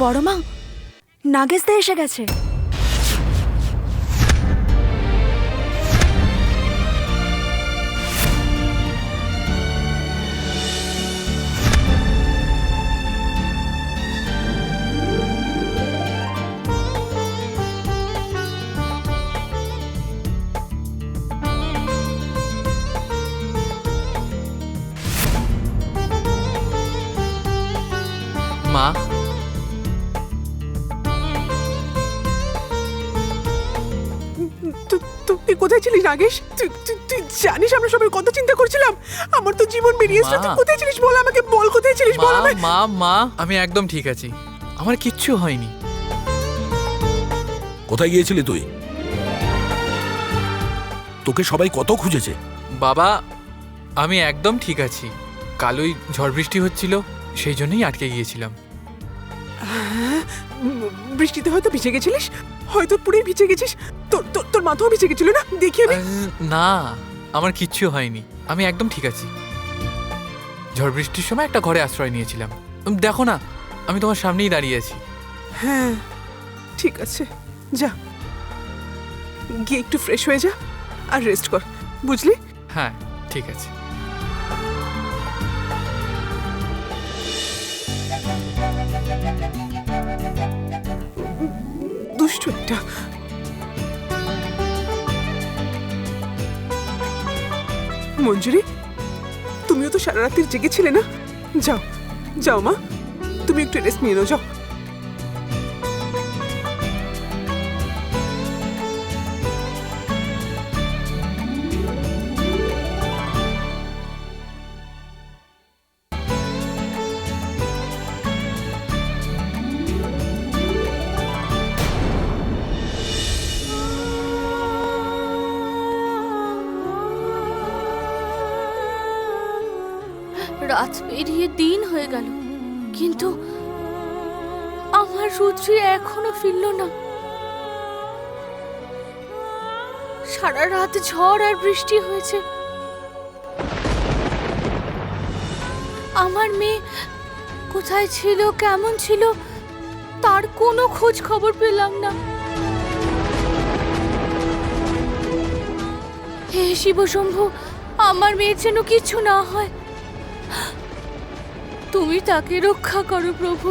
বড় মা, নাগেশ দা এসে গেছে। মা, তুই কোথায় ছিলিস নাগেশ? তুই জানিস আমরা সবাই কত চিন্তা করছিলাম। আমার তো জীবন বেরিয়েছে। তুই কোথায় ছিলিস বল আমাকে, বল কোথায় ছিলিস বল আমায়। মা মা আমি একদম ঠিক আছি, আমার কিচ্ছু হয়নি। কোথায় গিয়েছিলি তুই? তোকে সবাই কত খুঁজেছে। বাবা আমি একদম ঠিক আছি, কাল ওই ঝড় বৃষ্টি হচ্ছিল সেই জন্যই আটকে গিয়েছিলাম। বৃষ্টিতে হয়তো ভিজে গেছিলিস, হয়তো পুরোই ভিজে গেছিস। তোর মাথাও ভিজে গেছিল না, দেখি আমি। না আমার কিচ্ছু হয়নি, আমি একদম ঠিক আছি। ঝড় বৃষ্টির সময় একটা ঘরে আশ্রয় নিয়েছিলাম, দেখো না আমি তোমার সামনেই দাঁড়িয়ে আছি। হ্যাঁ ঠিক আছে, যা গিয়ে একটু ফ্রেশ হয়ে যা আর রেস্ট কর, বুঝলি? হ্যাঁ ঠিক আছে। দুষ্টু একটা। মঞ্জুরি, তুমিও তো সারা রাত্রি জেগেছিলে না? যাও যাও মা, তুমি একটু রেস্ট নিয়ে নাও, যাও। রাত পেরিয়ে দিন হয়ে গেল, কিন্তু আমার রুদ্রি এখনো ফিরল না। সারা রাত ঝড় আর বৃষ্টি হয়েছে। আমার মেয়ে কোথায় ছিল, কেমন ছিল, তার কোনো খোঁজ খবর পেলাম না। হে শিব শম্ভু, আমার মেয়ের যেন কিছু না হয়। তুমি তাকে রক্ষা করো প্রভু,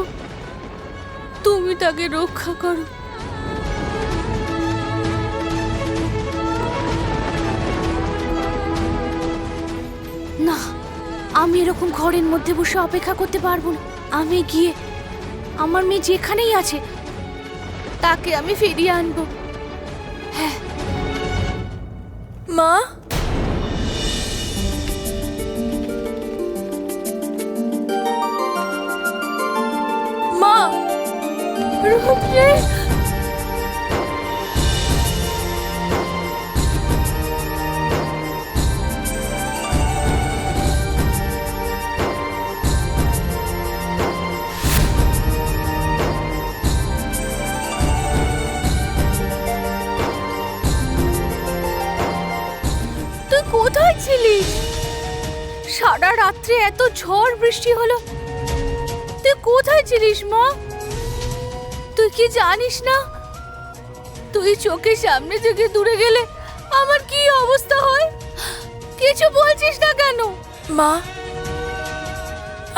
তুমি তাকে রক্ষা করো। না, আমি এরকম ঘরের মধ্যে বসে অপেক্ষা করতে পারবো না। আমি গিয়ে আমার মেয়ে যেখানেই আছে তাকে আমি ফিরিয়ে আনবো। হ্যাঁ মা, মা, রুদ্রে, তুই কোথায় ছিলিস? সারা রাত্রে এত ঝড় বৃষ্টি হলো, তুই কোথায় ছিলিস মা? তুই কি জানিস না, তুই চোখের সামনে থেকে দূরে গেলে আমার কি অবস্থা হয়? কিছু বলছিস না কেন? মা,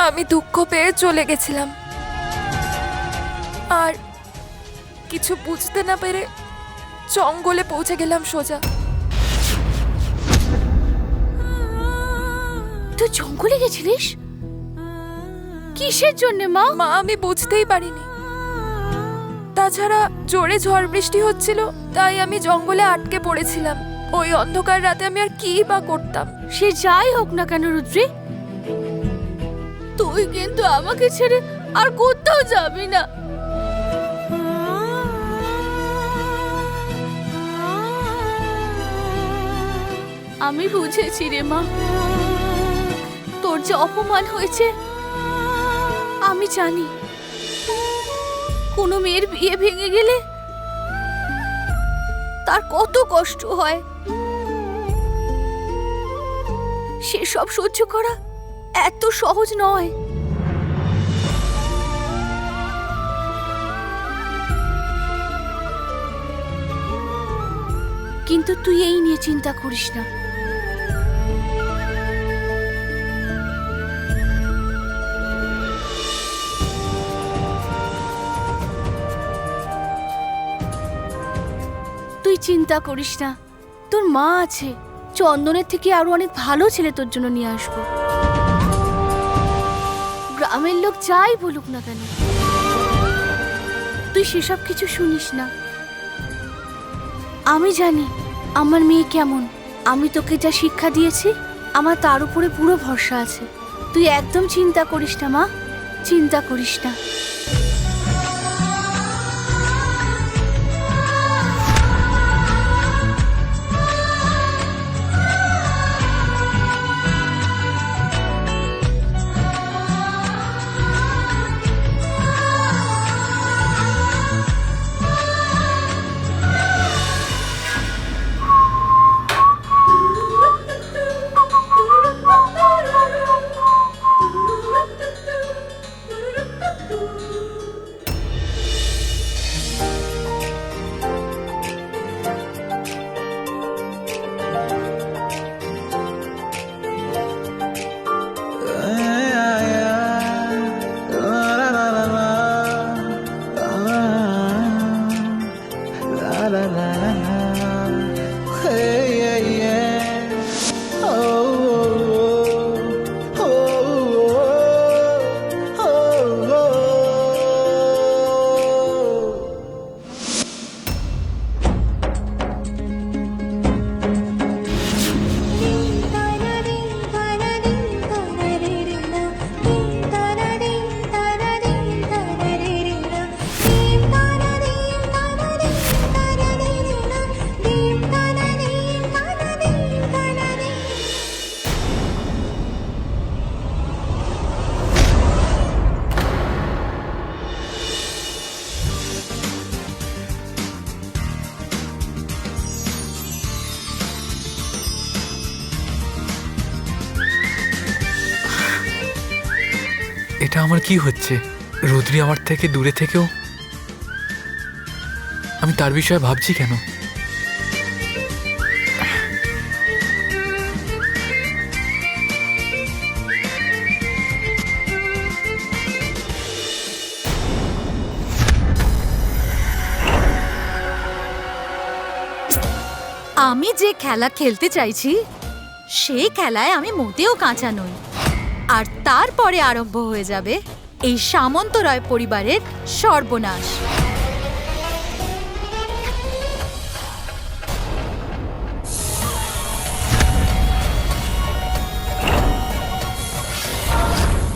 আমি দুঃখ পেয়ে চলে গেছিলাম, আর কিছু বুঝতে না পেরে জঙ্গলে পৌঁছে গেলাম সোজা। তুই জঙ্গলে গেছিলিস? কিসের জন্য মা? মা, আমি বুঝতেই পারিনি। তাছাড়া জোরে ঝড় বৃষ্টি হচ্ছিল, তাই আমি জঙ্গলে আটকে পড়েছিলাম। ওই অন্ধকার রাতে আমি আর কি বা করতাম। সে যাই হোক না কেন রুদ্রি, তুই কিন্তু আমাকে ছেড়ে আর কোথাও যাবি না। আমি বুঝেছি রে মা, তোর যে অপমান হয়েছে আমি জানি। কোনো মেয়ের বিয়ে ভেঙে গেলে তার কত কষ্ট হয়, সেসব সহ্য করা এত সহজ নয়। কিন্তু তুই এই নিয়ে চিন্তা করিস না। তুই চিন্তা করিস না, তোর মা আছে। চন্দনের থেকে আরো অনেক ভালো ছেলে তোর জন্য নিয়ে আসবো। গ্রামের লোক যাই বলুক না কেন, তুই সেসব কিছু শুনিস না। আমি জানি আমার মেয়ে কেমন। আমি তোকে যা শিক্ষা দিয়েছি, আমার তার উপরে পুরো ভরসা আছে। তুই একদম চিন্তা করিস না মা, চিন্তা করিস না। এটা আমার কি হচ্ছে? রুদ্রি আমার থেকে দূরে থেকেও আমি তার বিষয়ে ভাবছি কেন? আমি যে খেলা খেলতে চাইছি, সেই খেলায় আমি মোটেও কাঁচা নই। আর তারপরে আরম্ভ হয়ে যাবে এই সামন্তরায় পরিবারের সর্বনাশ।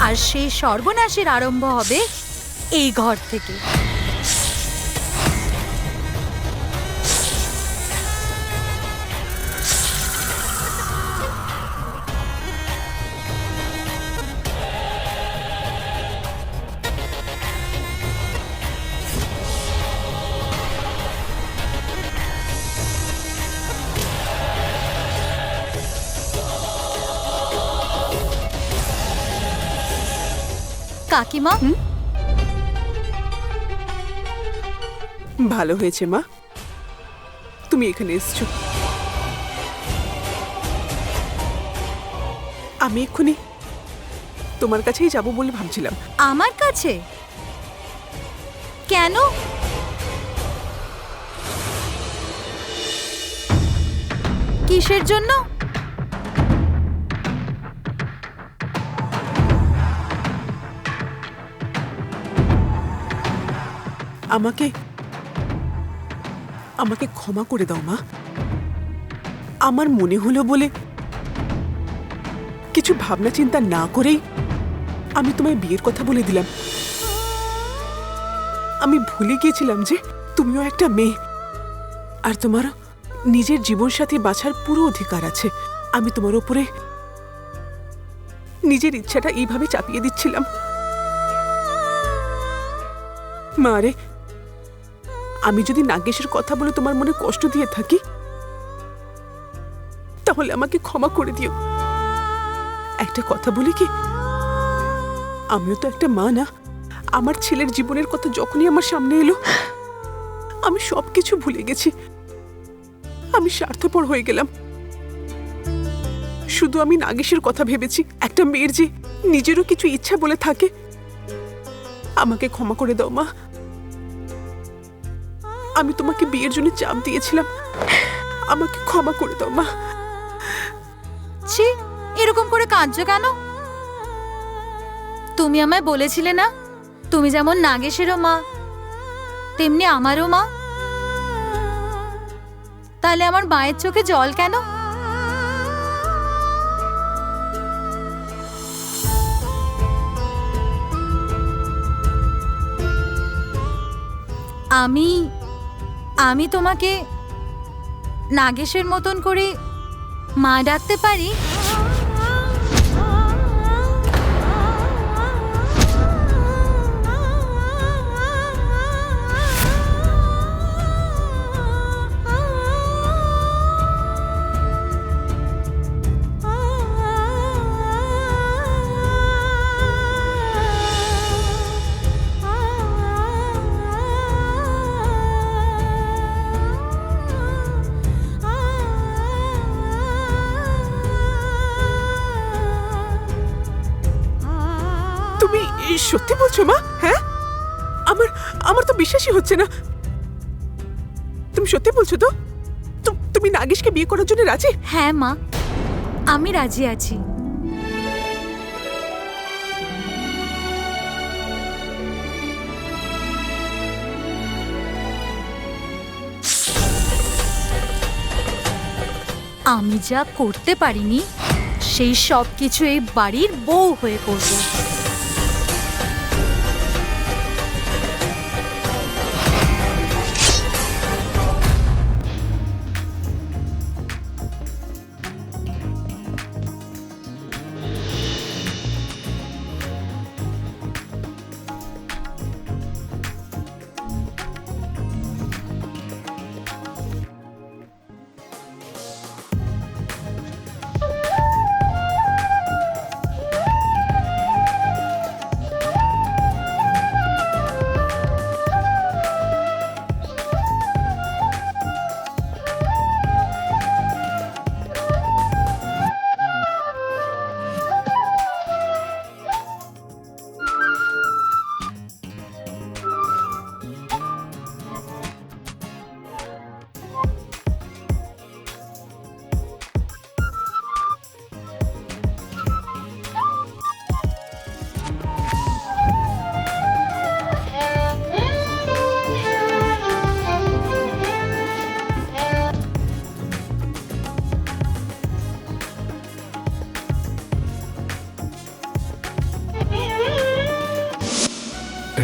আর সেই সর্বনাশের আরম্ভ হবে এই ঘর থেকে। কাকিমা, ভালো হয়েছে মা, তুমি এখানে এসছো। আমি এক্ষুনি তোমার কাছেই যাব বলে ভাবছিলাম। আমার কাছে কেন? কিসের জন্য? আমাকে আমাকে ক্ষমা করে দাও মা। আমার মনে হলো বলে কিছু ভাবনা চিন্তা না করেই আমি তোমায় বিয়ের কথা বলে দিলাম। আমি ভুলে গিয়েছিলাম যে তুমিও একটা মেয়ে, আর তোমার নিজের জীবনসাথী বাছার পুরো অধিকার আছে। আমি তোমার উপরে নিজের ইচ্ছাটা এইভাবে চাপিয়ে দিচ্ছিলাম। মা রে, আমি যদি নাগেশের কথা বলে তোমার মনে কষ্ট দিয়ে থাকি, তাহলে আমাকে ক্ষমা করে দিও। একটা কথা বলি কি, আমিও তো একটা মা না? আমার ছেলের জীবনের কথা যখনই আমার সামনে এলো, আমি সবকিছু ভুলে গেছি। আমি স্বার্থপর হয়ে গেলাম। শুধু আমি নাগেশের কথা ভেবেছি। একটা মেয়ের যে নিজেরও কিছু ইচ্ছা বলে থাকে। আমাকে ক্ষমা করে দাও মা। আমি তোমাকে বিয়ের জন্য চাপ দিয়েছিলাম, আমাকে ক্ষমা করে দাও মা। ছি, এরকম করে কাঁদছো কেন? তুমি আমায় বলেছিলে না তুমি যেমন নাগেশেরও মা তেমনি আমারও মা। তাহলে আমার মায়ের চোখে জল কেন? আমি তোমাকে নাগেশের মতন করে মা ডাকতে পারি? তুমি সত্যি বলছো মা? হ্যাঁ, আমার আমার তো বিশ্বাসই হচ্ছে না। তুমি সত্যি বলছো তো? তুমি নাগেশকে বিয়ে করার জন্য রাজি? হ্যাঁ মা, আমি রাজি আছি। আমি যা করতে পারিনি সেই সব কিছু এই বাড়ির বউ হয়ে করব।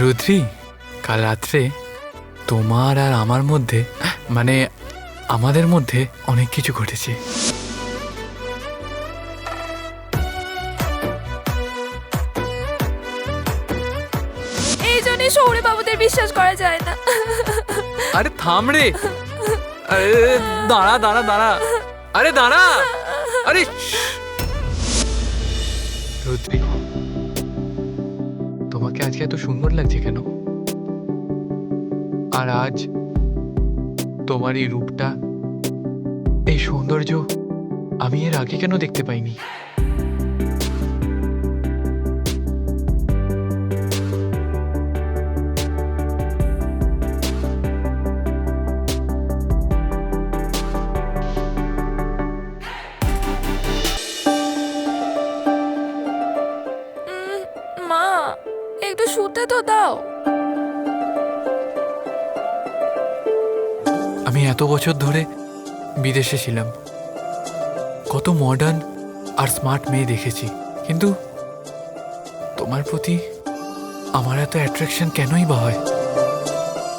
রুদ্রি, কাল রাত্রে তোমার আর আমার মধ্যে, মানে আমাদের মধ্যে অনেক কিছু ঘটেছে। এই জন্যই শহুরে বাবুদের বিশ্বাস করা যায় না। আরে থাম রে, আরে দাঁড়া দাঁড়া দাঁড়া, আরে দাঁড়া, আরে রুদ্রি, তোমাকে আজকে এত সুন্দর লাগছে কেন? আর আজ তোমার এই রূপটা, এই সৌন্দর্য আমি এর আগে কেন দেখতে পাইনি? মা, একটু শুতে তো দাও। আমি এত বছর ধরে বিদেশে ছিলাম, কত মডার্ন আর স্মার্ট মেয়ে দেখেছি, কিন্তু তোমার প্রতি আমার এত অ্যাট্রাকশন কেনই বা হয়?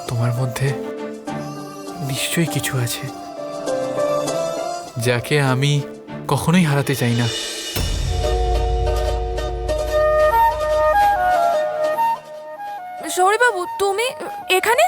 তোমার মধ্যে নিশ্চয়ই কিছু আছে যাকে আমি কখনোই হারাতে চাই না। শহুরে বাবু, তুমি এখানে?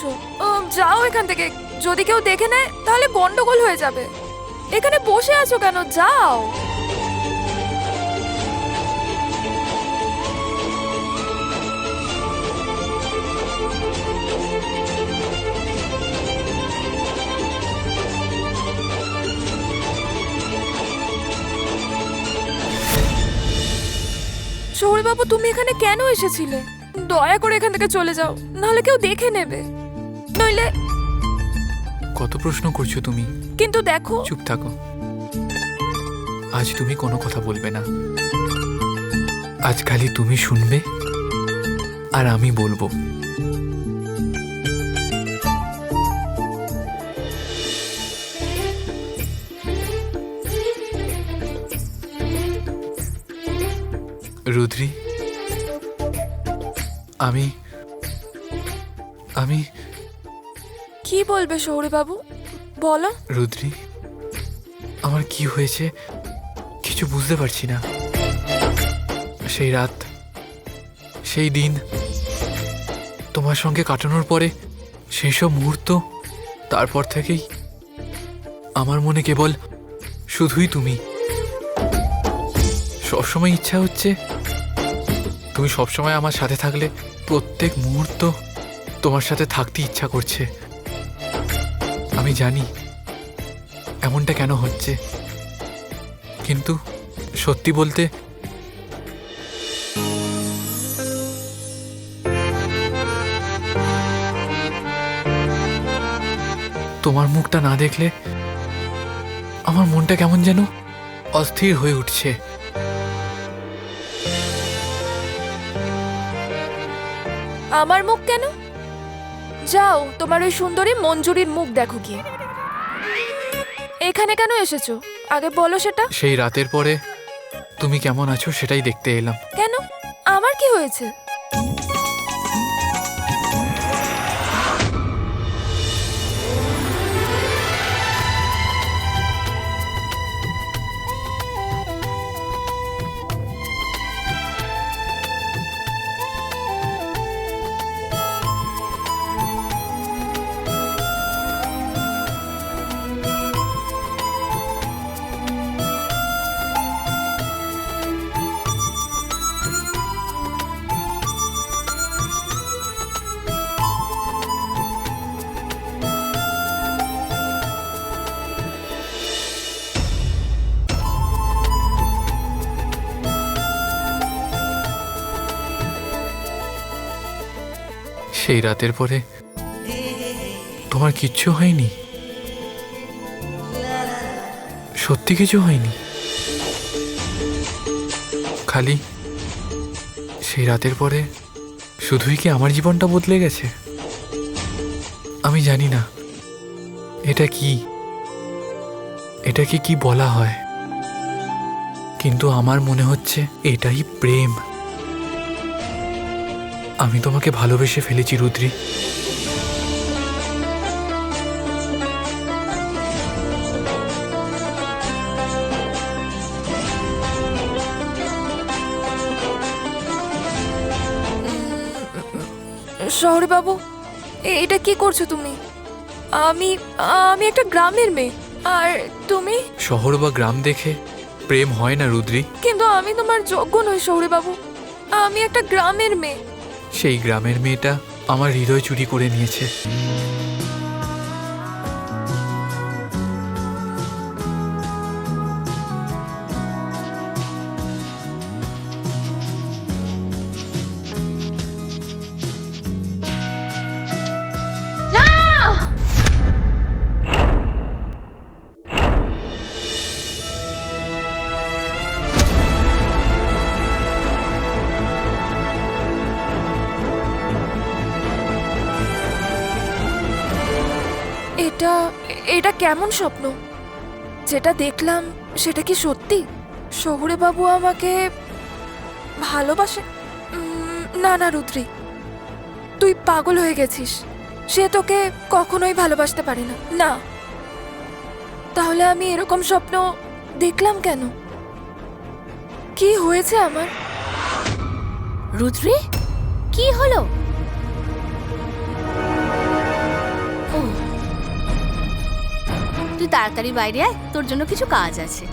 আছো? যাও এখান থেকে, যদি কেউ দেখে নেয় তাহলে গন্ডগোল হয়ে যাবে। এখানে বসে আছো কেন? যাও। শৌরিবাবু, তুমি এখানে কেন এসেছিলে? দয়া করে এখান থেকে চলে যাও, নাহলে কেউ দেখে নেবে। নইলে কত প্রশ্ন করছো তুমি? কিন্তু দেখো, চুপ থাকো। আজ তুমি কোনো কথা বলবে না। আজ খালি তুমি শুনবে আর আমি বলবো। রুদ্রি, আমি আমি কি বলবে শৌরিবাবু? বলো। রুদ্রি, আমার কি হয়েছে কিছু বুঝতে পারছি না। সেই রাত, সেই দিন তোমার সঙ্গে কাটানোর পরে সেই সব মুহূর্ত, তারপর থেকেই আমার মনে কেবল শুধুই তুমি। সবসময় ইচ্ছা হচ্ছে তুমি সবসময় আমার সাথে থাকলে। প্রত্যেক মুহূর্ত তোমার সাথে থাকতে ইচ্ছা করছে। আমি জানি এমনটা কেন হচ্ছে, কিন্তু সত্যি বলতে তোমার মুখটা না দেখলে আমার মনটা কেমন যেন অস্থির হয়ে উঠছে। আমার মুখ কেন? যাও, তোমার ওই সুন্দরী মঞ্জুরির মুখ দেখো গিয়ে। এখানে কেন এসেছো আগে বলো সেটা। সেই রাতের পরে তুমি কেমন আছো সেটাই দেখতে এলাম। কেন? আমার কি হয়েছে? সেই রাতের পরে তোমার কিচ্ছু হয়নি? সত্যি কিছু হয়নি? খালি সেই রাতের পরে শুধুই কি আমার জীবনটা বদলে গেছে? আমি জানি না এটাকে কি বলা হয়, কিন্তু আমার মনে হচ্ছে এটাই প্রেম। আমি তোমাকে ভালোবেসে ফেলেছি রুদ্রি। শৌরিবাবু, এটা কি করছো তুমি? আমি আমি একটা গ্রামের মেয়ে, আর তুমি? শহর বা গ্রাম দেখে প্রেম হয় না রুদ্রি। কিন্তু আমি তোমার যোগ্য নই শৌরিবাবু। আমি একটা গ্রামের মেয়ে। সেই গ্রামের মেয়েটা আমার হৃদয় চুরি করে নিয়েছে। এটা কেমন স্বপ্ন? যেটা দেখলাম সেটা কি সত্যি? শহুরে বাবু আমাকে ভালোবাসে? না না রুদ্রি, তুই পাগল হয়ে গেছিস। সে তোকে কখনোই ভালোবাসতে পারে না। না, তাহলে আমি এরকম স্বপ্ন দেখলাম কেন? কি হয়েছে আমার? রুদ্রি, কি হলো? তুই তাড়াতাড়ি বাইরে আয়, তোর জন্য কিছু কাজ আছে।